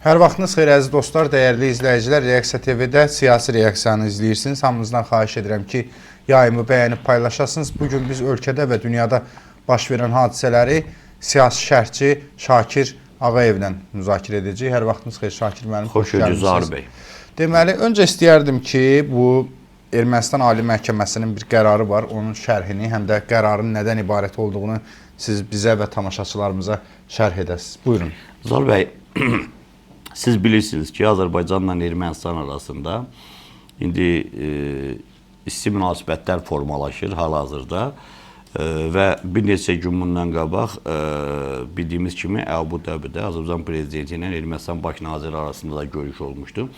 Hər vaxtınız xeyir əziz dostlar, dəyərli izləyicilər. Reaksiya TV-də siyasi reaksiyanı izləyirsiniz. Hamınızdan xahiş edirəm ki, yayımı bəyənib paylaşasınız. Bugün biz ölkədə və dünyada baş verən hadisələri siyasi şərhçi Şakir Ağayevlə müzakirə edəcəyik. Hər vaxtınız xeyir Şakir müəllim. Xoş gördünüz Zahir bəy. Deməli, öncə istəyərdim ki, bu Ermənistan Ali Məhkəməsinin bir qərarı var. Onun şərhini, həm də qərarın nədən ibarət olduğunu siz bizə və tamaşaçılarımıza şərh edəsiniz. Buyurun. Zahir bəy, siz bilirsiniz ki, Azərbaycanla Ermənistan arasında indi isti münasibətlər formalaşır hal-hazırda və bir neçə gün bundan qabaq bildiyimiz kimi Əbu Dabidə Azərbaycan prezidenti ilə Ermənistan baş naziri arasında da görüş olmuşdu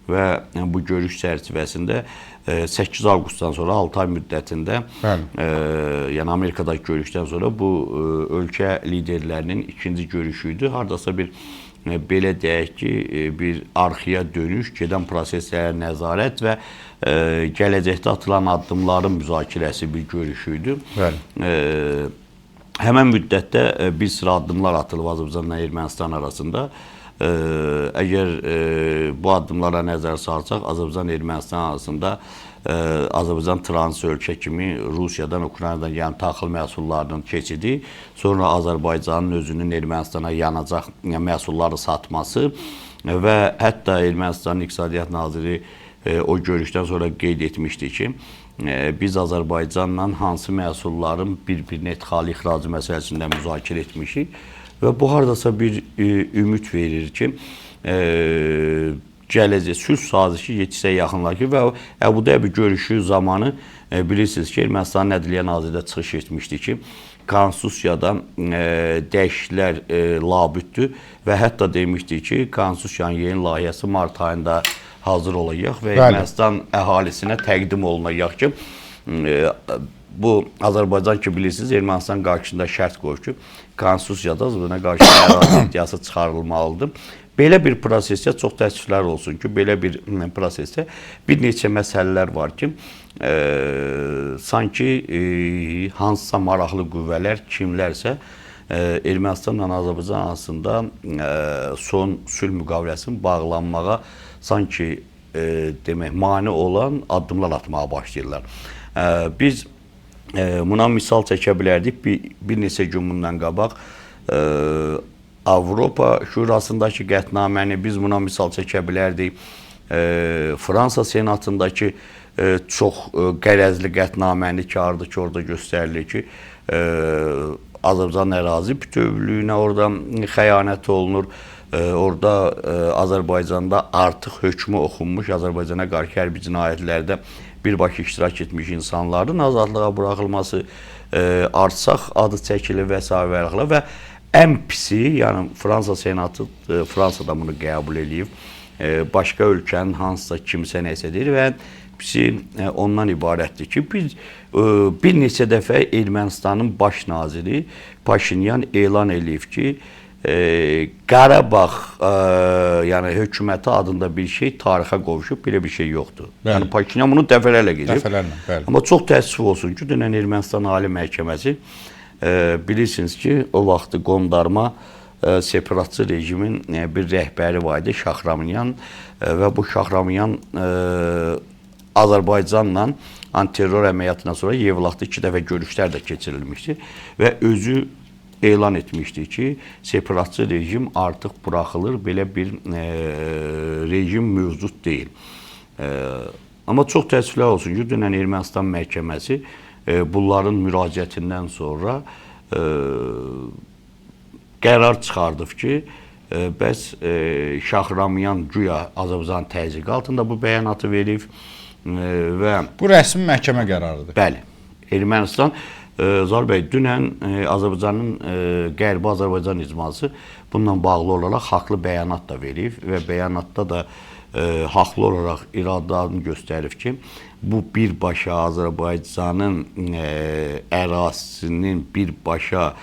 və bu görüş çərçivəsində 8 avqustdan sonra 6 ay müddətində yəni Amerikadakı görüşdən sonra bu ölkə liderlərinin ikinci görüşüydü. Hardasa bir belə deyək ki, bir arxaya dönüş, gedən proseslərə nəzarət və gələcəkdə atılan addımların müzakirəsi bir görüşüydü. Həmən müddətdə bir sıra addımlar atılıb Azərbaycanla Ermənistan arasında. Əgər bu addımlara nəzər salsaq, Azərbaycan-Ermənistan arasında Azərbaycan trans ölkə kimi Rusiyadan, Ukraynadan gələn taxıl məhsullarının keçidi, sonra Azərbaycanın özünün Ermənistana yanacaq məhsulları satması və hətta Ermənistanın İqtisadiyyat naziri o görüşdən sonra qeyd etmişdi ki, biz Azərbaycanla hansı məhsulların bir-birinə ixrac ixracı məsələsində müzakirə etmişik və bu hardasa bir ümid verir ki, gələcək sülh sazişi yetişsə yaxınlaşır və Əbu Dabi görüşü zamanı bilirsiniz ki, Ermənistanın Ədliyyə Naziri də çıxış etmişdi ki, konstitusiyada dəyişikliklər labüddür və hətta demişdi ki, konstitusiyanın yeni layihəsi mart ayında hazır olacaq və Ermənistan əhalisinə təqdim olunacaq ki, bu Azərbaycan ki bilirsiniz, Ermənistan qarşısında şərt qoyur ki, konstitusiyada buna qarşı ərazi iddiası çıxarılmalıdır. Belə bir prosesdə çox təəssüflər olsun ki, belə bir prosesdə bir neçə məsələlər var ki, sanki hansısa maraqlı qüvvələr, kimlərsə Ermənistanla Azərbaycan arasında son sülh müqaviləsinin bağlanmağa sanki demək mane olan addımlar atmağa başlayırlar. Biz buna misal çəkə bilərdik. Bir neçə gün bundan qabaq Avropa Şurasındakı qətnaməni biz buna misal çəkə bilərdik. Fransa Senatındakı çox qərəzli qətnaməni ki, orada göstərilir ki, Azərbaycan ərazi bütövlüyünə orada xəyanət olunur. Orada Azərbaycanda artıq hökmü oxunmuş, Azərbaycana qarşı hərbi cinayətlərdə birbaşa iştirak etmiş insanların azadlığa buraxılması, artsaq adı çəkilir və s. və ən pisi, yəni Fransa Senatı, Fransada bunu qəbul edib, başqa ölkənin hansısa kimsə nəsə deyir və ən pisi ondan ibarətdir ki, biz bir neçə dəfə Ermənistanın baş naziri Paşinyan elan edib ki, Qarabağ yəni hökuməti adında bir şey tarixə qovuşub, belə bir şey yoxdur. Yəni Paşinyan bunu dəfələrlə gedib. Amma çox təəssüf olsun ki, dünən Ermənistan Ali Məhkəməsi bilirsiniz ki, o vaxtı qondarma separatçı rejimin bir rəhbəri var idi, Şahramanyan və bu Şahramanyan Azərbaycanla antiterror əməliyyatından sonra Yevlaxda 2 dəfə görüşlər də keçirilmişdi və özü elan etmişdi ki, separatçı rejim artıq buraxılır, belə bir rejim mövcud deyil. Amma çox təəssüflər olsun ki, dünən Ermənistan məhkəməsi bunların müraciətindən sonra qərar çıxardıb ki, bəs Şahramanyan güya Azərbaycan təzyiqi altında bu bəyanatı verib və... Bu rəsmi məhkəmə qərarıdır. Bəli, Ermənistan, Zahir bəy, dünən Azərbaycanın Qərbi Azərbaycan icması bununla bağlı olaraq haqlı bəyanat da verib və bəyanatda da haqlı olaraq iradəni göstərib ki, bu birbaşa Azərbaycanın ərazisinin birbaşa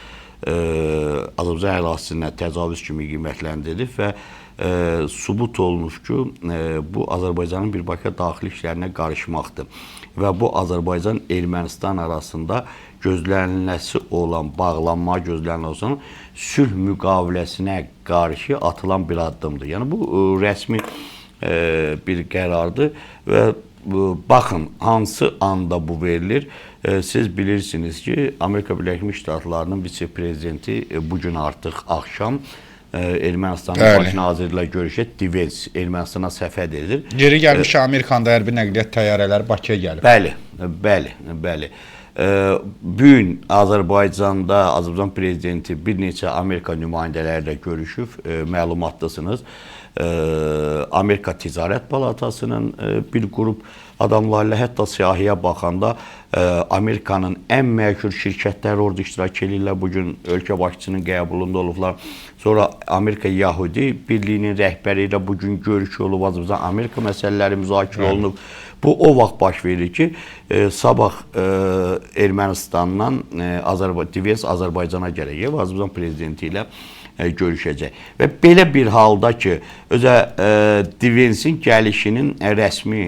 Azərbaycan ərazisinə təcavüz kimi qiymətləndirilib və sübut olunur ki, bu Azərbaycanın birbaşa daxili işlərinə qarışmaqdır və bu Azərbaycan-Ermənistan arasında gözlənilməsi olan, bağlanma gözlənilməsi olan sülh müqaviləsinə qarşı atılan bir addımdır. Yəni bu rəsmi bir qərardır və baxın, hansı anda bu verilir? Siz bilirsiniz ki, Amerika Birləşmiş Ştatlarının vitse-prezidenti bugün artıq axşam Ermənistanın baş naziri ilə görüşəcək, Divens Ermənistana səfər edir. Geri gəlmiş Amerikanda hərbi nəqliyyat təyyarələri Bakıya gəlib. Bəli. Bu gün Azərbaycanda Azərbaycan prezidenti bir neçə Amerika nümayəndələri ilə görüşüb, məlumatdasınız. Amerika Ticarət Palatasının bir qrup adamlarla, hətta siyahıya baxanda Amerikanın ən məşhur şirkətləri orada iştirak edirlər. Bugün ölkə başçısının qəbulunda olublar. Sonra Amerika Yahudi Birliyinin rəhbəri ilə bugün görüş olub, Azərbaycan Amerika məsələləri müzakirə olunub. Bu o vaxt baş verir ki, sabah Ermənistandan Divens Azərbaycana gələcək və Azərbaycan prezidenti ilə görüşəcək. Və belə bir halda ki, özə Divensin gəlişinin rəsmi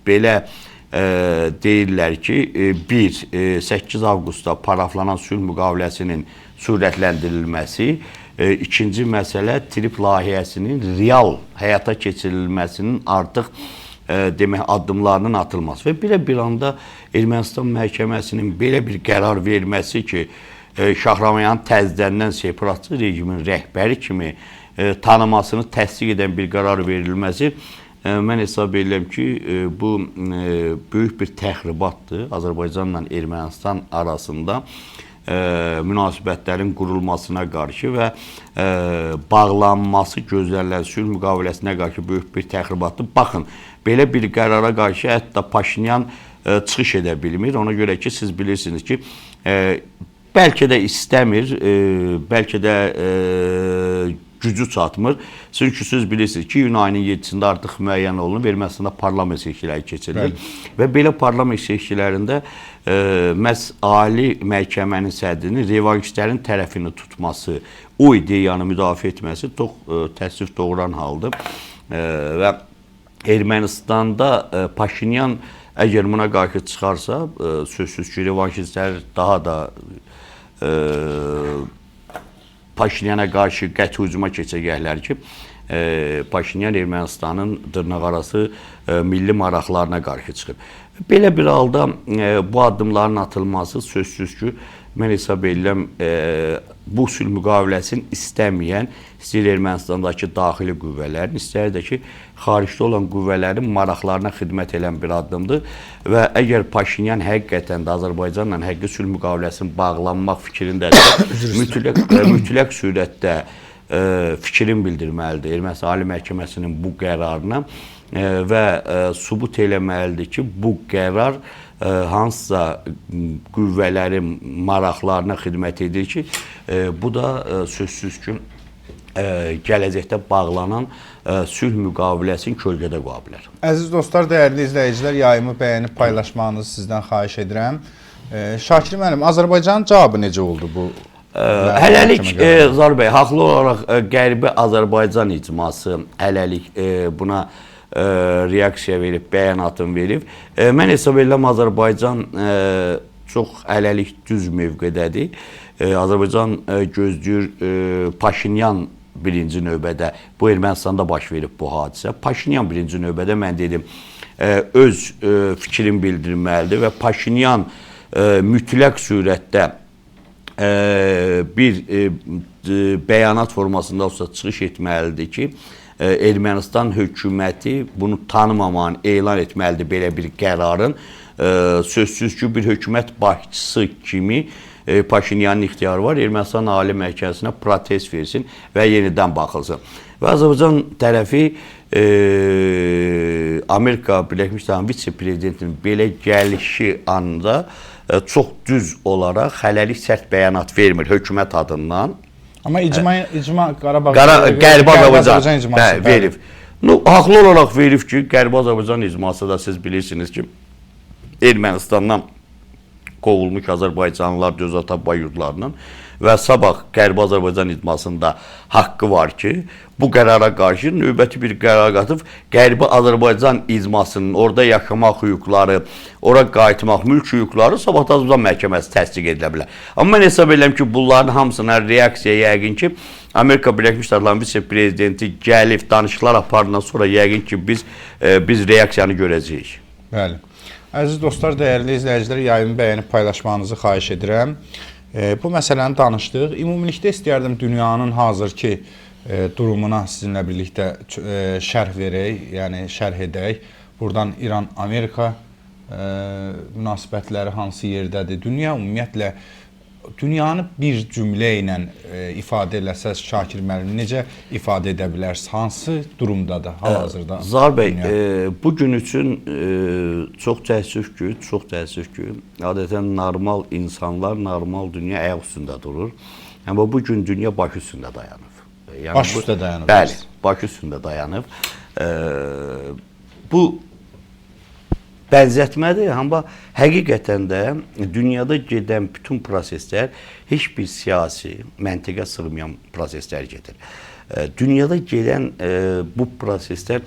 belə deyirlər ki, 8 avqustda paraflanan sülh müqaviləsinin sürətləndirilməsi, ikinci məsələ TRIP layihəsinin real həyata keçirilməsinin artıq demək addımlarının atılması və belə bir anda Ermənistan məhkəməsinin belə bir qərar verməsi ki, Şahramanyanın təzədəndən separatçı rejimin rəhbəri kimi tanımasını təsdiq edən bir qərar verilməsi, mən hesab edirəm ki, bu böyük bir təxribatdır Azərbaycanla Ermənistan arasında münasibətlərin qurulmasına qarşı və bağlanması gözlənilən sülh müqaviləsinə qarşı böyük bir təxribatdır. Baxın, belə bir qərara qarşı hətta Paşinyan çıxış edə bilmir. Ona görə ki, siz bilirsiniz ki, bəlkə də istəmir, bəlkə də gücü çatmır. Çünki siz bilirsiniz ki, iyun ayının 7-sində artıq müəyyən olunub, Ermənistanda parlament seçkiləri keçirilir. Və belə parlament seçkilərində məhz Ali Məhkəmənin sədrinin revanşistlərin tərəfini tutması, o ideyanı müdafiə etməsi çox təəssüf doğuran haldır. Və Ermənistanda Paşinyan əgər buna qarşı çıxarsa, sözsüz ki, revanşistlər daha da Paşinyana qarşı qəti hücuma keçəcəklər ki, Paşinyan Ermənistanın dırnaqarası milli maraqlarına qarşı çıxıb. Belə bir halda bu addımların atılması sözsüz ki, mən hesab edirəm, bu sülh müqaviləsini istəməyən, istəyir Ermənistandakı daxili qüvvələrin, istəyir də ki, xaricdə olan qüvvələrin maraqlarına xidmət edən bir addımdır və əgər Paşinyan həqiqətən də Azərbaycanla həqiqi sülh müqaviləsinin bağlanmaq fikrindədir, mütləq surətdə fikrin bildirməlidir Ermənistan Ali Məhkəməsinin bu qərarına və sübut eləməlidir ki, bu qərar hansısa qüvvələrin maraqlarına xidmət edir ki, bu da sözsüz ki, gələcəkdə bağlanan sülh müqaviləsinin kölgədə qoya bilər. Əziz dostlar, dəyərli izləyicilər, yayımı bəyənib paylaşmağınızı sizdən xahiş edirəm. Şakir müəllim, Azərbaycanın cavabı necə oldu bu? Hələlik, Zar bəy, haqlı olaraq Qərbi Azərbaycan icması hələlik buna reaksiya verib, bəyanatını verib. Mən hesab edirəm, Azərbaycan çox hələlik düz mövqedədir. Azərbaycan gözləyir Paşinyan birinci növbədə, bu Ermənistanda baş verib bu hadisə. Paşinyan birinci növbədə, mən dedim, öz fikrini bildirməlidir və Paşinyan mütləq surətdə bir bəyanat formasında olsa çıxış etməlidir ki, Ermənistan hökuməti bunu tanımamağını elan etməlidir belə bir qərarın. Sözsüz ki, bir hökumət başçısı kimi Paşinyanın ixtiyarı var, Ermənistan Ali Məhkəməsinə protest versin və yenidən baxılsın. Və Azərbaycan tərəfi Amerika Birləşmiş Ştatlarının vitse-prezidentinin belə gəlişi anda çox düz olaraq hələlik sərt bəyanat vermir hökumət adından. Amma icma Qarabağ Qərbi Azərbaycan icması verib. Haqlı olaraq verib ki, Qərbi Azərbaycan icması da siz bilirsiniz ki, Ermənistandan qovulmuş Azərbaycanlılar Dözata yurdlarından və sabah Qərbi Azərbaycan icmasında haqqı var ki, bu qərara qarşı növbəti bir qərar qatıb Qərbi Azərbaycan icmasının orada yaşamaq hüquqları, ora qayıtmaq mülk hüquqları sabah Azərbaycan məhkəməsi təsdiq edilə bilər. Amma mən hesab edirəm ki, bunların hamısına reaksiya yəqin ki, Amerika Birləşmiş Ştatlarının vitse-prezidenti gəlib danışıqlar apardıqdan sonra yəqin ki, biz reaksiyanı görəcəyik. Bəli. Əziz dostlar, dəyərli izləyicilər, yayımı bəyənib paylaşmanızı xahiş edirəm. Bu məsələni danışdıq. Ümumilikdə istəyərdim dünyanın hazırki durumuna sizinlə birlikdə şərh verək, yəni şərh edək. Buradan İran-Amerika münasibətləri hansı yerdədir? Dünya ümumiyyətlə, dünyanı bir cümlə ilə ifadə eləsəz, Şakir müəllim, necə ifadə edə bilərsiniz? Hansı durumdadır hal-hazırda? Zahir bəy, bu gün üçün çox təəssüf ki, adətən normal insanlar, normal dünya ayaq üstündə durur. Amma bu gün dünya baş üstündə dayanıb. Yəni, baş üstə dayanıb. Bəli, baş üstündə dayanıb. Bu bənzətmədir, amma həqiqətən də dünyada gedən bütün proseslər heç bir siyasi, məntiqə sığmayan proseslər gedir. Dünyada gedən bu proseslər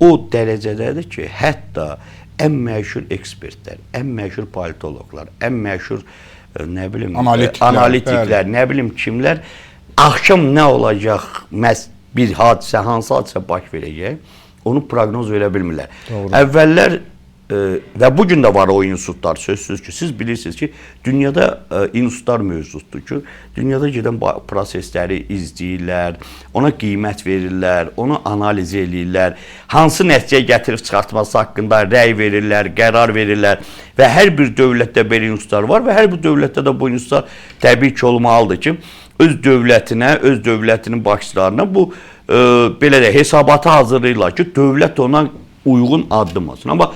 o dərəcədədir ki, hətta ən məşhur ekspertlər, ən məşhur politologlar, ən məşhur analitiklər, nə bilim kimlər, axşam nə olacaq, bir hadisə, hansı hadisə baş verəcək, onu proqnoz verə bilmirlər. Əvvəllər və bugün də var o institutlar, sözsüz ki, siz bilirsiniz ki, dünyada institutlar mövcuddur ki, dünyada gedən prosesləri izləyirlər, ona qiymət verirlər, onu analiz edirlər, hansı nəticəyə gətirib çıxartması haqqında rəy verirlər, qərar verirlər və hər bir dövlətdə belə institutlar var və hər bir dövlətdə də bu institutlar təbii ki, olmalıdır ki, öz dövlətinə, öz dövlətinin başçılarına bu belə də hesabatı hazırlayırlar ki, dövlət ona uyğun addım alsın. Amma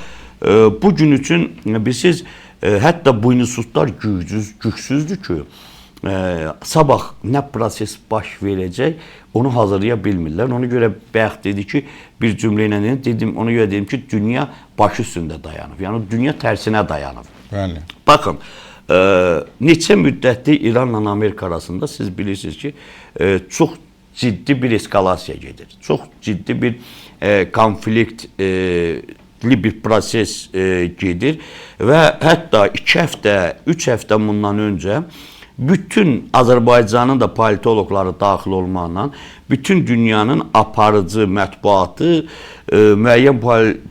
bu gün üçün bilirsiniz, hətta bu institutlar gücsüzdür ki, sabah nə proses baş verəcək, onu hazırlaya bilmirlər. Ona görə bayaq dedi ki, bir cümlə ilə dedim, ona görə dedim ki, dünya baş üstündə dayanıb. Yəni dünya tərsinə dayanıb. Bəli. Baxın, neçə müddətli İranla Amerika arasında siz bilirsiniz ki, çox ciddi bir eskalasiya gedir. Çox ciddi bir konflikt bir proses gedir və hətta 2 həftə, 3 həftə bundan öncə bütün Azərbaycanın da politologları daxil olmaqla bütün dünyanın aparıcı mətbuatı, müəyyən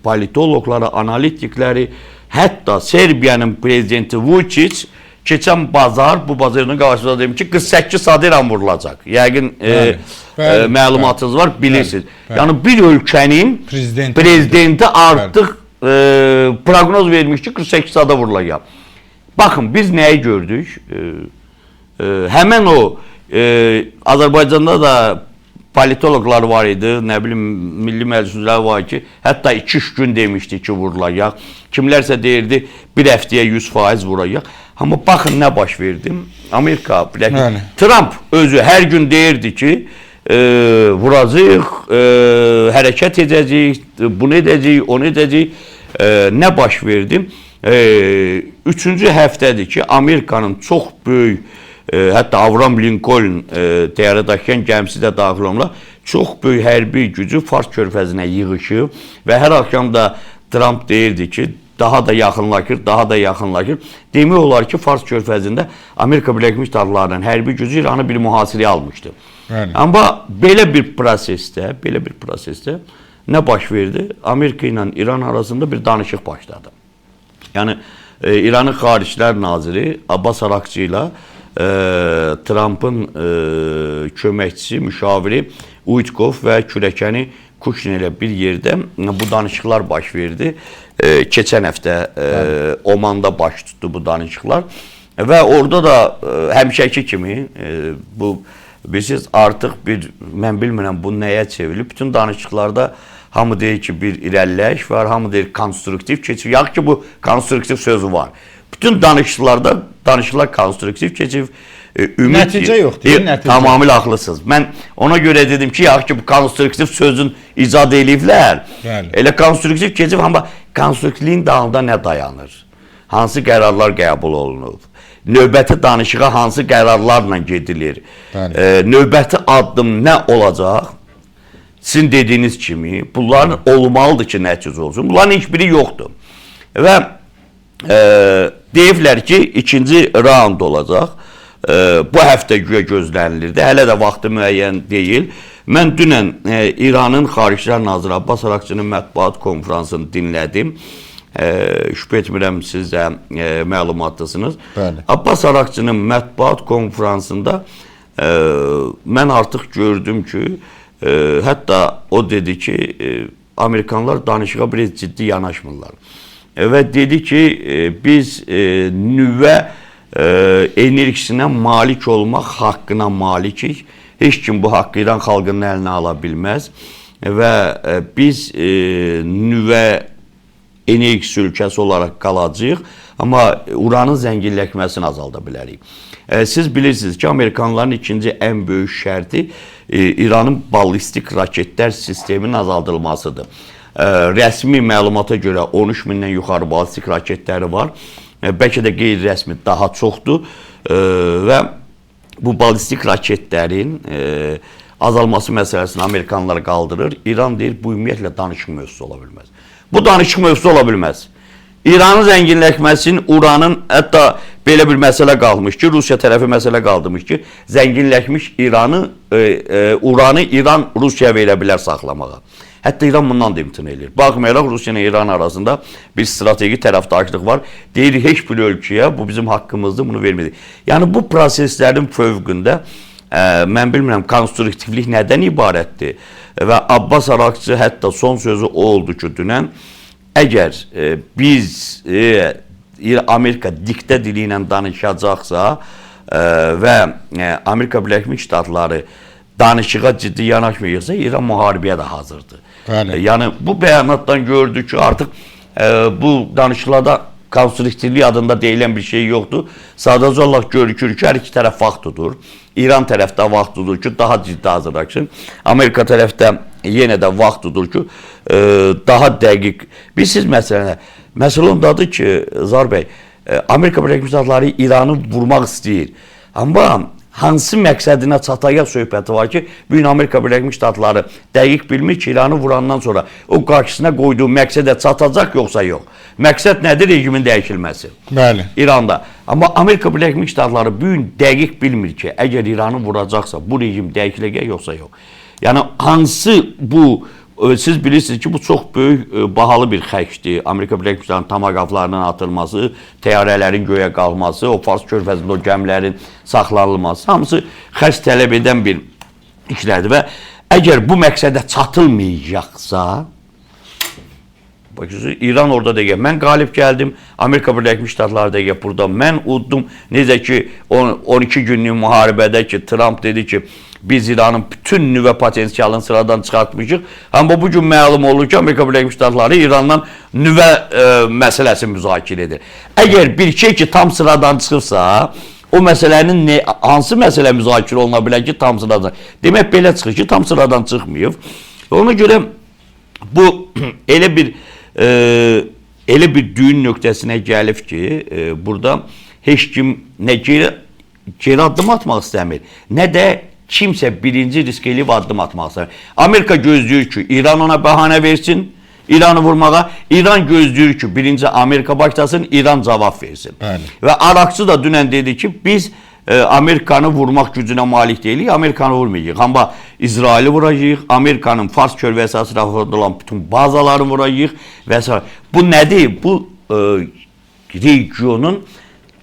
politologları, analitikləri, hətta Serbiyanın prezidenti Vučić keçən bazar, bu bazarın qarşısında dedim ki, 48 saat İran vurulacaq. Yəqin məlumatınız var, bilirsiniz. Yəni bir ölkənin prezidenti artıq proqnoz vermiş ki, 48 saata vurulacaq. Baxın, biz nəyi gördük? Həmən o Azərbaycanda da politologlar var idi, nə bilim, milli məclislər var ki, hətta 2-3 gün demişdi ki, vurulacaq. Kimlərsə deyirdi, bir həftəyə 100% vuracaq. Amma baxın nə baş verdi. Amerika, Trump özü hər gün deyirdi ki, vuracaq, hərəkət edəcək, bunu edəcək, onu edəcək. Nə baş verdi? 3-cü həftədir ki, Amerikanın çox böyük, hətta Avram Lincoln təyyarə daşıyan gəmisi də daxil olmaqla çox böyük hərbi gücü Fars körfəzinə yığışıb və hər axşam da Trump deyirdi ki, daha da yaxınlaşır, daha da yaxınlaşır. Demək olar ki, Fars körfəzində Amerika Birləşmiş Ştatlarının hərbi gücü İranı bir mühasirəyə almışdı. Amma belə bir prosesdə nə baş verdi? Amerika ilə İran arasında bir danışıq başladı. Yəni, İranın Xaricilər Naziri Abbas Arakçı ilə Trump'ın köməkçisi, müşaviri Uitkov və kürəkəni Kuşnin ilə bir yerdə bu danışıqlar baş verdi. Keçən həftə Omanda baş tutdu bu danışıqlar və orada da həmişəki kimi bu bilirsiniz artıq bir, mən bilmirəm bu nəyə çevrilib. Bütün danışıqlarda hamı deyir ki, bir irəliləyiş var, hamı deyir konstruktiv keçir. Yaxşı ki, bu konstruktiv sözü var. Bütün danışıqlar konstruktiv keçir. Nəticə yoxdur, nəticə. Tamamilə haqlısınız. Mən ona görə dedim ki, yaxşı ki, bu konstruktiv sözün icad ediblər. Elə konstruktiv keçir, amma konstruktivliyin dalında nə dayanır? Hansı qərarlar qəbul olunub? növbəti danışığa hansı qərarlarla gedilir, növbəti addım nə olacaq? Sizin dediyiniz kimi, bunların olmalıdır ki, nəticə olsun. Bunların heç biri yoxdur. Və deyiblər ki, ikinci raund olacaq. Bu həftə güya gözlənilirdi. Hələ də vaxtı müəyyən deyil. Mən dünən İranın Xaricilər Naziri Abbas Araqçının mətbuat konferansını dinlədim. Şübhə etmirəm, siz də məlumatdasınız. Abbas Araqçının mətbuat konferansında mən artıq gördüm ki, hətta o dedi ki, Amerikanlar danışığa biraz ciddi yanaşmırlar. Və dedi ki, biz nüvə enerjisinə malik olmaq haqqına malikik. Heç kim bu haqqı İran xalqının əlinə ala bilməz. Və biz nüvə enerjisi ölkəsi olaraq qalacağıq, amma uranın zənginləşməsini azalda bilərik. Siz bilirsiniz ki, Amerikanların ikinci ən böyük şərti İranın ballistik raketlər sisteminin azaldılmasıdır. Rəsmi məlumata görə 13 mindən yuxarı ballistik raketləri var. Bəlkə də qeyri-rəsmi daha çoxdur və bu ballistik raketlərin azalması məsələsini Amerikanlar qaldırır. İran deyir, bu ümumiyyətlə danışıq mövzusu ola bilməz. Bu danışıq mövzusu ola bilməz. İranın zənginləşməsinin, uranın, hətta belə bir məsələ qalmış ki, Rusiya tərəfi məsələ qaldırmış ki, zənginləşmiş uranı İran Rusiyaya verə bilər saxlamağa. Hətta İran bundan da imtina edir. Baxmayaraq Rusiya ilə İran arasında bir strateji tərəfdaşlıq var. Deyir, heç bir ölkəyə bu bizim haqqımızdır, bunu vermədik. Yəni bu proseslərin fövqündə mən bilmirəm, konstruktivlik nədən ibarətdir? Və Abbas Araqçı hətta son sözü o oldu ki, dünən, əgər biz Amerika diktə dili ilə danışacaqsa və Amerika Birləşmiş Ştatları danışığa ciddi yanaşmayacaqsa, İran müharibəyə də hazırdır. Yəni bu bəyanatdan gördük ki, artıq bu danışıqlarda konstruktivlik adında deyilən bir şey yoxdur. Sadəcə olaraq görükür ki, hər iki tərəf vaxt tutur. İran tərəfdə vaxt tutur ki, daha ciddi hazırlaşsın. Amerika tərəfdə yenə də vaxt tutur ki, daha dəqiq. Siz məsələ ondadır ki, Zar bəy, Amerika Birləşmiş Ştatları İranı vurmaq istəyir. Amma hansı məqsədinə çatacaq söhbəti var ki, bugün Amerika Birləşmiş Ştatları dəqiq bilmir ki, İranı vurandan sonra o qarşısına qoyduğu məqsədə çatacaq yoxsa yox. Məqsəd nədir? Rejimin dəyişilməsi. Bəli. İranda. Amma Amerika Birləşmiş Ştatları bugün dəqiq bilmir ki, əgər İranı vuracaqsa bu rejim dəyişiləcək yoxsa yox. Yəni hansı bu, siz bilirsiniz ki, bu çox böyük, bahalı bir xərcdir. Amerika Birləşmiş Ştatlarının tamaqaflarının atılması, təyyarələrin göyə qalxması, o Fars körfəzində o gəmilərin saxlanılması, hamısı xərc tələb edən bir işlərdir və əgər bu məqsədə çatılmayacaqsa, İran orada deyək, mən qalib gəldim, Amerika Birləşmiş Ştatları deyək, burada mən uddum. Necə ki, 12 günlük müharibədə ki, Trump dedi ki, biz İranın bütün nüvə potensialını sıradan çıxartmışıq. Amma bugün məlum olur ki, Amerika Birləşmiş Ştatları İrandan nüvə məsələsini müzakirə edir. Əgər bir şey ki, tam sıradan çıxırsa, o məsələnin hansı məsələ müzakirə oluna bilər ki, tam sıradan? Demək, belə çıxır ki, tam sıradan çıxmayıb. Ona görə bu elə bir düyün nöqtəsinə gəlib ki, burada heç kim nə geri addım atmaq istəmir, nə də kimsə birinci risk eləyib addım atmaq istəmir. Amerika gözləyir ki, İran ona bəhanə versin, İranı vurmağa. İran gözləyir ki, birinci Amerika başlasın, İran cavab versin. Və Araqçı da dünən dedi ki, biz Amerikanı vurmaq gücünə malik deyilik, Amerikanı vurmayacaq. Amma İsraili vuracaq, Amerikanın Fars körfəzi ətrafında olan bütün bazalarını vuracaq və s. Bu nədir? Bu regionun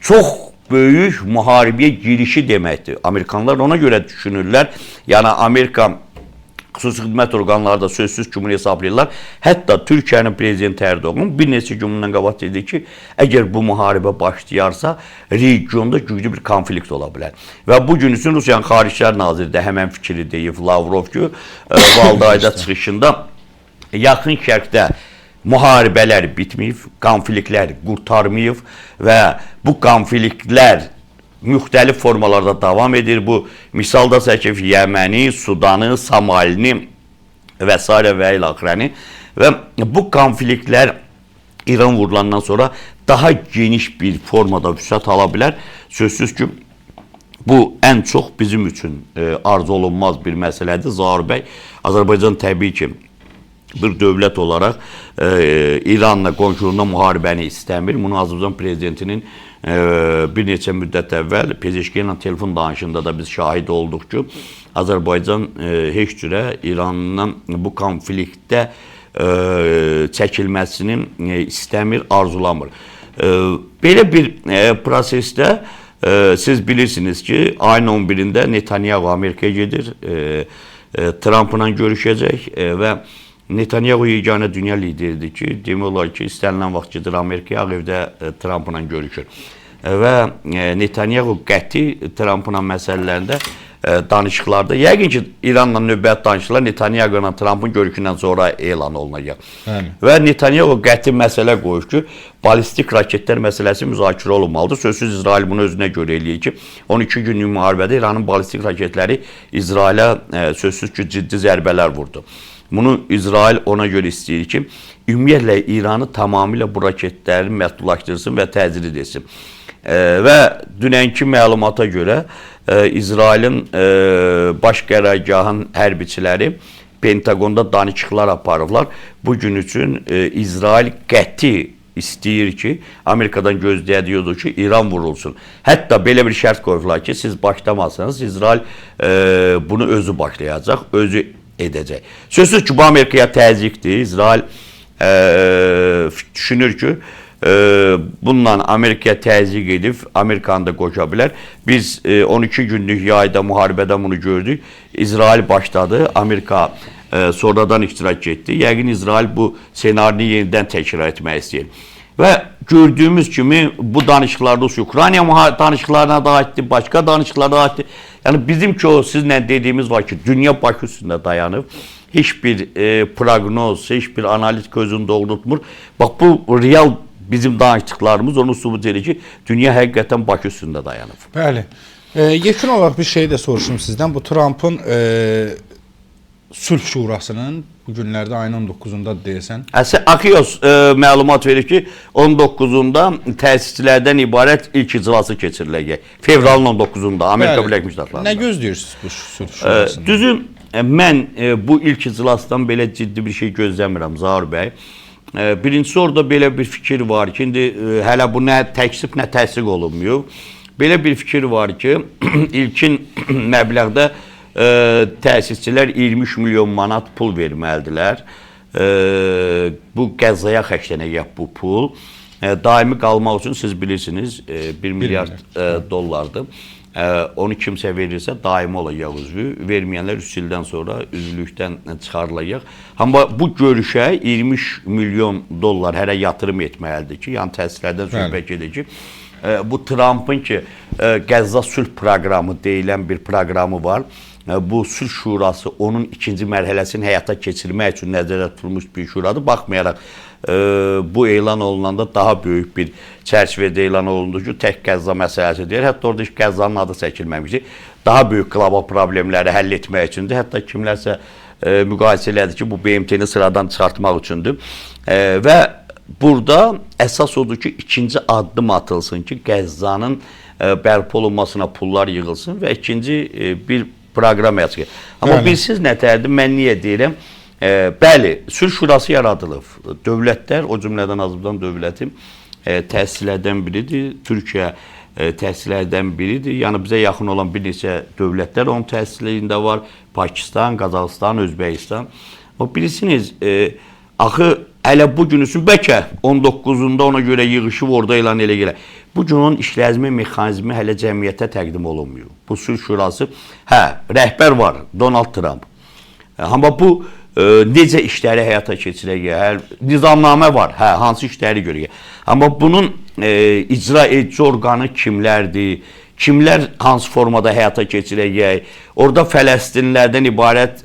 çox böyük müharibəyə girişi deməkdir. Amerikanlar ona görə düşünürlər. Yəni Amerika xüsusi xidmət orqanları da sözsüz ki, bunu hesablayırlar. Hətta Türkiyənin prezidenti Erdoğan bir neçə gün bundan qabaq dedi ki, əgər bu müharibə başlayarsa, regionda güclü bir konflikt ola bilər. Və bu gün üçün Rusiyanın Xaricilər Naziri də həmən fikri deyib Lavrov ki, Valdayda çıxışında yaxın şərqdə müharibələr bitməyib, konfliktlər qurtarmayıb və bu konfliktlər müxtəlif formalarda davam edir. Bu misalda çəkib Yəməni, Sudanı, Somalini və s. və ilaxirəni və bu konfliktlər İran vurulandan sonra daha geniş bir formada vüsət ala bilər. Sözsüz ki, bu ən çox bizim üçün arzu olunmaz bir məsələdir. Zaur bəy, Azərbaycan təbii ki, bir dövlət olaraq İranla qonşuluğunda müharibəni istəmir. Bunu Azərbaycan prezidentinin bir neçə müddət əvvəl Pezeşkiyan ilə telefon danışında da biz şahid olduq ki, Azərbaycan heç cürə İranla bu konfliktdə çəkilməsini istəmir, arzulamır. Belə bir prosesdə siz bilirsiniz ki, ayın 11-də Netanyahu Amerikaya gedir, Trump'la görüşəcək və Netanyahu yeganə dünya lideridir ki, demək olar ki, istənilən vaxt gedir Amerikaya, Ağ Evdə Trump'la görüşür. Və Netanyahu qəti Trump'la məsələlərində danışıqlarda, yəqin ki, İranla növbəti danışıqlar Netanyahu ilə Trump'ın görüşündən sonra elan olunacaq. Və Netanyahu qəti məsələ qoyur ki, balistik raketlər məsələsi müzakirə olunmalıdır. Sözsüz İsrail bunu özünə görə eləyir ki, 12 günlük müharibədə İranın balistik raketləri İsrailə sözsüz ki, ciddi zərbələr vurdu. Bunu İsrail ona görə istəyir ki, ümumiyyətlə İranı tamamilə bu raketləri məhdudlaşdırsın və təcrid etsin. Və dünənki məlumata görə İsrailin baş qərargahın hərbiçiləri Pentagonda danışıqlar aparıblar. Bugün üçün İsrail qəti istəyir ki, Amerikadan gözlədiyordur ki, İran vurulsun. Hətta belə bir şərt qoyublar ki, siz başlamazsanız İsrail bunu özü başlayacaq, özü edəcək. Sözsüz ki, bu Amerikaya təzyiqdir. İsrail düşünür ki, bununla Amerikaya təzyiq edib Amerikanı da qoşa bilər. Biz 12 günlük yayda müharibədə bunu gördük. İsrail başladı, Amerika sonradan iştirak etdi. Yəqin İsrail bu senarini yenidən təkrar etmək istəyir. Və gördüyümüz kimi bu danışıqlarda Ukrayna danışıqlarına da aiddir, başqa danışıqlara da aiddir. Yəni bizimki o sizlə dediyimiz var ki, dünya baş üstündə dayanıb. Heç bir proqnoz, heç bir analitik özünü doğrultmur. Bax bu real bizim danışdıqlarımız onu sübut edir ki, dünya həqiqətən baş üstündə dayanıb. Bəli. Yekun olaraq bir şey də soruşum sizdən. Bu Trump'ın Sülh Şurasının bu günlərdə ayın 19-unda deyəsən. Axios məlumat verir ki, 19-unda təsisçilərdən ibarət ilk iclası keçiriləcək. Fevralın 19-unda Amerika Birləşmiş Ştatlarında. Nə gözləyirsiniz bu Sülh Şurasından? Düzüm, mən bu ilk iclasdan belə ciddi bir şey gözləmirəm Zaur bəy. Birincisi orada belə bir fikir var ki, indi hələ bu nə təksib, nə təsdiq olunmuyor. Belə bir fikir var ki, ilkin məbləğdə təsisçilər 23 milyon manat pul verməlidirlər. Bu Qəzzaya xərclənəcək bu pul. Daimi qalmaq üçün siz bilirsiniz 1 milyard dollardır. Onu kimsə verirsə daimi olacaq üzvü. Verməyənlər 3 ildən sonra üzvlükdən çıxarılacaq. Amma bu görüşə 23 milyon dollar hərə yatırım etməlidir ki, yəni təsislərdən söhbət edir ki, bu Trump'ın ki, Qəzza sülh proqramı deyilən bir proqramı var. Bu Sülh Şurası onun ikinci mərhələsini həyata keçirmək üçün nəzərdə tutulmuş bir şuradır. Baxmayaraq bu elan olunanda daha böyük bir çərçivədə elan olundu ki, tək Qəzza məsələsi deyir. Hətta orada heç Qəzzanın adı çəkilməmişdir. Daha böyük qlobal problemləri həll etmək üçündür. Hətta kimlərsə müqayisə elədi ki, bu BMT-ni sıradan çıxartmaq üçündür. Və burada əsas odur ki, ikinci addım atılsın ki, Qəzzanın bərpa olunmasına pullar yığılsın və ikinci bir proqram yazılır. Amma bilsiz nətərdir, mən niyə deyirəm? Bəli, Sülh Şurası yaradılıb. Dövlətlər, o cümlədən Azərbaycan dövləti təsislərdən biridir. Türkiyə təsislərdən biridir. Yəni bizə yaxın olan bir neçə dövlətlər onun təsislərində var. Pakistan, Qazaxıstan, Özbəkistan. O bilirsiniz, axı hələ bugün üçün bəlkə 19-unda ona görə yığışıb orada elan elə gələ. Bu gün onun işləzmə mexanizmi hələ cəmiyyətə təqdim olunmuyor. Bu Sülh Şurası, rəhbər var, Donald Trump. Amma bu necə işləri həyata keçirəcək, nizamnamə var, hansı işləri görəcək. Amma bunun icra edici orqanı kimlərdir, kimlər hansı formada həyata keçirəcək? Orada Fələstinlərdən ibarət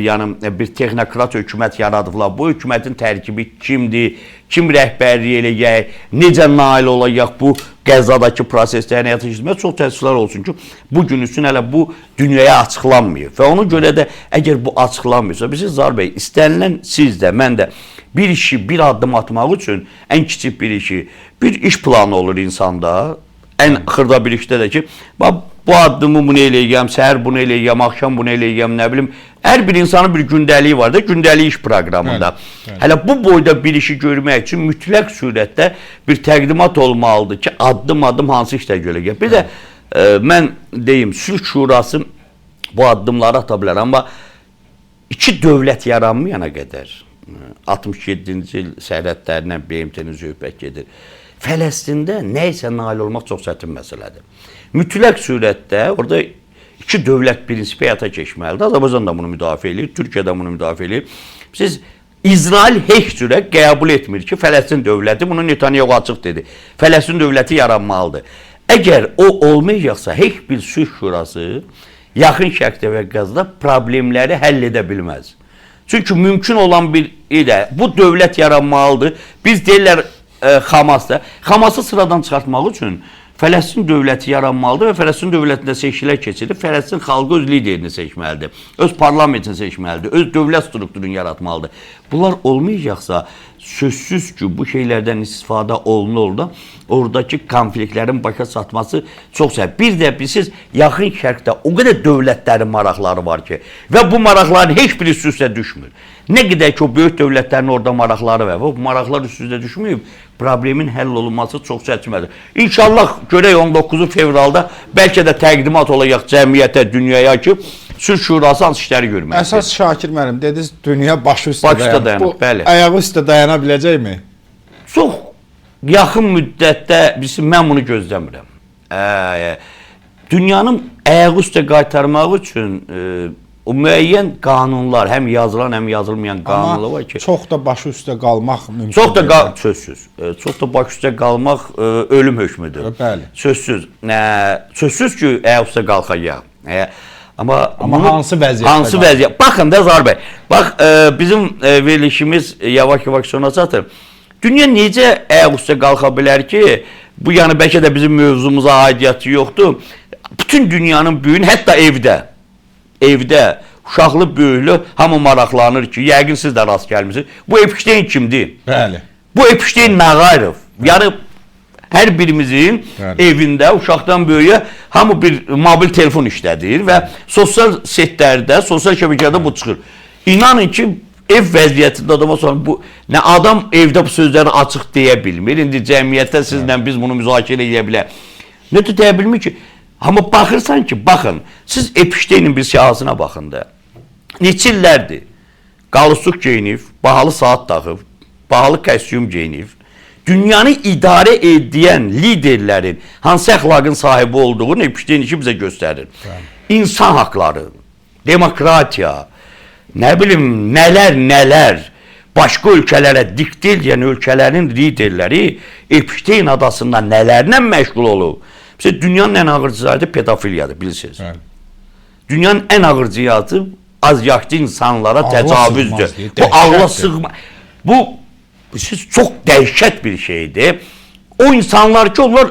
yəni bir texnokrat hökumət yaradıblar. Bu hökumətin tərkibi kimdir? Kim rəhbərlik eləyəcək? Necə nail olacaq bu Qəzzadakı proseslərin həyata keçirmək? Çox təəssüflər olsun ki, bu gün üçün hələ bu dünyaya açıqlanmıyor. Və ona görə də əgər bu açıqlanmıyorsa, biz Zaur bəy, istənilən siz də, mən də bir işi bir addım atmaq üçün ən kiçik bir işi, bir iş planı olur insanda. Ən xırda bir işdə də ki, bu addımı bunu eləyəcəm, səhər bunu eləyəcəm, axşam bunu eləyəcəm, nə bilim. Hər bir insanın bir gündəliyi var da, gündəlik iş proqramında. Hələ bu boyda bir işi görmək üçün mütləq surətdə bir təqdimat olmalıdır ki, addım-addım hansı işlər görəcək. Bir də mən deyim, Sülh Şurası bu addımları ata bilər, amma iki dövlət yaranmayana qədər 67-ci il sərhədlərindən BMT-nin söhbət gedir. Fələstində nə isə nail olmaq çox çətin məsələdir. Mütləq surətdə orada iki dövlət prinsipi həyata keçməlidir. Azərbaycan da bunu müdafiə edir, Türkiyə də bunu müdafiə edir. Siz İsrail heç cürə qəbul etmir ki, Fələstin dövləti, bunu Netanyahu açıq dedi. Fələstin dövləti yaranmalıdır. Əgər o olmayacaqsa, heç bir Sülh Şurası Yaxın Şərqdə və Qəzzada problemləri həll edə bilməz. Çünki mümkün olan bir ilə bu dövlət yaranmalıdır. Biz deyirlər Hamasda. Haması sıradan çıxartmaq üçün Fələstin dövləti yaranmalıdır və Fələstin dövlətində seçkilər keçirir. Fələstin xalqı öz liderini seçməlidir, öz parlamentini seçməlidir, öz dövlət strukturunu yaratmalıdır. Bunlar olmayacaqsa, sözsüz ki, bu şeylərdən istifadə olunur da, oradakı konfliktlərin başa çatması çox səbəb. Bir də siz Yaxın Şərqdə o qədər dövlətlərin maraqları var ki, və bu maraqların heç biri üst-üstə düşmür. Nə qədər ki, o böyük dövlətlərin orada maraqları var, bu maraqlar üst-üstə düşməyib, problemin həll olunması çox çətindir. İnşallah görək 19 fevralda bəlkə də təqdimat olacaq cəmiyyətə, dünyaya ki, Sülh Şurası hansı işləri görməkdir. Əsas Şakir müəllim, dediniz, dünya başı üstə dayanır. Bu ayağı üstə dayana biləcəkmi? Çox yaxın müddətdə mən bunu gözləmirəm. Dünyanın ayağı üstə qaytarmaq üçün o müəyyən qanunlar, həm yazılan, həm yazılmayan qanunlar var ki... Çox da başı üstə qalmaq mümkün. Sözsüz. Çox da başı üstə qalmaq ölüm hökmüdür. Bəli. Sözsüz. Sözsüz ki, ayağı üstə qalxacaq. Amma hansı vəziyyətdə? Hansı vəziyyət? Baxın da Zaur bəy. Bax, bizim verilişimiz yavaş-yavaş sona çatır. Dünya necə ayaq üstə qalxa bilər ki, bu yəni bəlkə də bizim mövzumuza aidiyyatı yoxdur. Bütün dünyanın büyüyün, hətta evdə uşaqlı, böyüklü hamı maraqlanır ki, yəqin siz də rast gəlmişsiniz. Bu Epstein kimdir? Bəli. Bu Epstein Nağayrov. Yəni hər birimizin evində uşaqdan böyüyə hamı bir mobil telefon işlədir və sosial setlərdə, sosial şəbəkədə bu çıxır. İnanın ki, ev vəziyyətində adama sonra bu nə adam evdə bu sözləri açıq deyə bilmir. İndi cəmiyyətdə sizlə biz bunu müzakirə edə bilər. Nə də deyə bilmir ki, amma baxırsan ki, baxın, siz Epsteinin bir siyahısına baxın da. Neçə illərdir qalstuk geyinib, bahalı saat taxıb, bahalı kostyum geyinib, dünyanı idarə edən liderlərin hansı əxlaqın sahibi olduğunu Epstein işi bizə göstərir. İnsan haqları, demokratiya, nə bilim, nələr, başqa ölkələrə diktə edən ölkələrin liderləri Epstein adasında nələrlə məşğul olub. Mesela dünyanın en ağır cinayeti pedofiliyadır, bilirsiniz. Evet. Dünyanın en ağır cinayeti az yaşlı insanlara təcavüzdür. Bu ağla sığma. Bu çox dəhşət bir şeydir. O insanlar ki, onlar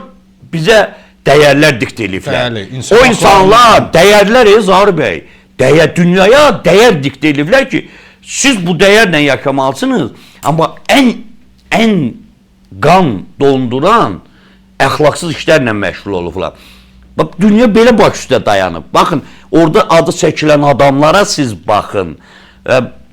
bizə dəyərlər diktə ediblər. O insanlar dəyərlər Zaur bəy, dünyaya dəyər diktə ediblər ki, siz bu dəyərlə yaşamalısınız. Amma ən qan donduran əxlaqsız işlərlə məşğul olublar. Bax, dünya belə baş üstə dayanıb. Baxın, orada adı çəkilən adamlara siz baxın.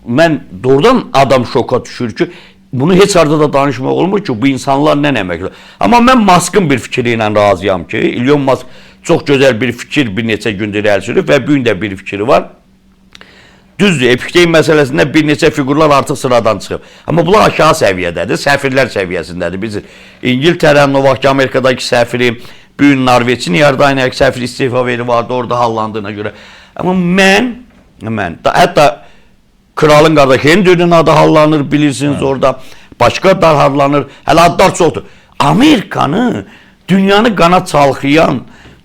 Mən doğrudan adam şoka düşür ki, bunu heç arada da danışmaq olmur ki, bu insanlar nə əməkdir. Amma mən Maskın bir fikri ilə razıyam ki, Elon Musk çox gözəl bir fikir bir neçə gündür əl sürüb və bu gün də bir fikri var. Düzdür, Epstein məsələsində bir neçə figurlar artıq sıradan çıxıb. Amma bunlar aşağı səviyyədədir, səfirlər səviyyəsindədir. Biz İngiltərənin o vaxt Amerikadakı səfiri, bu gün Norveçin Yardaniyəki səfiri istifa veri vardı orada hallandığına görə. Amma mən, hətta kralın qardaşı Henry'nin adı hallanır, bilirsiniz orada. Başqa adlar hallanır, hələ adlar çoxdur. Amerikanı, dünyanı qana çalxıyan,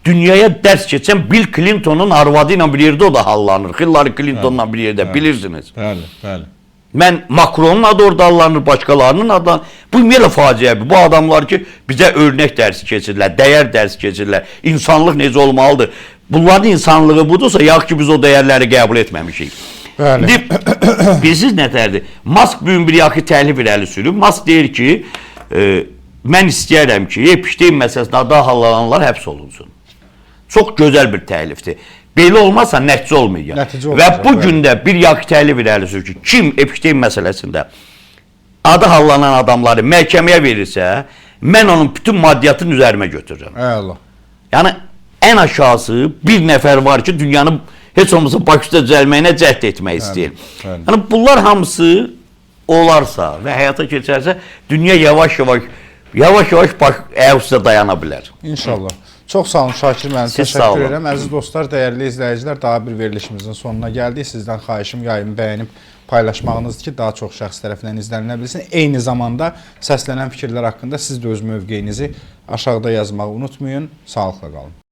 dünyaya dərs keçən Bill Clinton'un arvadı ilə bir yerdə o da hallanır. Hillary Clinton'la bir yerdə bilirsiniz. Bəli, bəli. Mən Macron'un adı orada hallanır, başqalarının adı. Bu ümumiyyətlə faciədir. Bu adamlar ki, bizə örnək dərsi keçirlər, dəyər dərsi keçirlər. İnsanlıq necə olmalıdır? Bunların insanlığı budursa, yaxşı ki biz o dəyərləri qəbul etməmişik. Bəli. İndi bilirsiniz nətərdir? Mask bugün bir yaxşı təklif irəli sürüb. Mask deyir ki, mən istəyərəm ki, Epstein məsələsində adı hallananlar həbs olunsun. Çox gözəl bir təklifdir. Belə olmazsa nəticə olmayacaq. Nəticə Və olmayacaq, bu gün də bir yaxşı təklif irəli sürür ki, kim Epstein məsələsində adı hallanan adamları məhkəməyə verirsə, mən onun bütün maddiyyatını üzərimə götürürəm. Əla. Yəni ən aşağısı bir nəfər var ki, dünyanın heç olmasa başda düzəlməyinə cəhd etmək istəyir. bəli. Yəni bunlar hamısı olarsa və həyata keçərsə, dünya yavaş-yavaş baş ayaq dayana bilər. İnşallah. Çox sağ olun Şakir müəllim. Siz sağ Təşəkkür olun. edirəm. Əziz dostlar, dəyərli izləyicilər, daha bir verilişimizin sonuna gəldik. Sizdən xahişim yayımı bəyənib paylaşmağınızdır ki, daha çox şəxs tərəfindən izlənə bilsin. Eyni zamanda səslənən fikirlər haqqında siz də öz mövqeyinizi aşağıda yazmağı unutmayın. Sağlıqla qalın.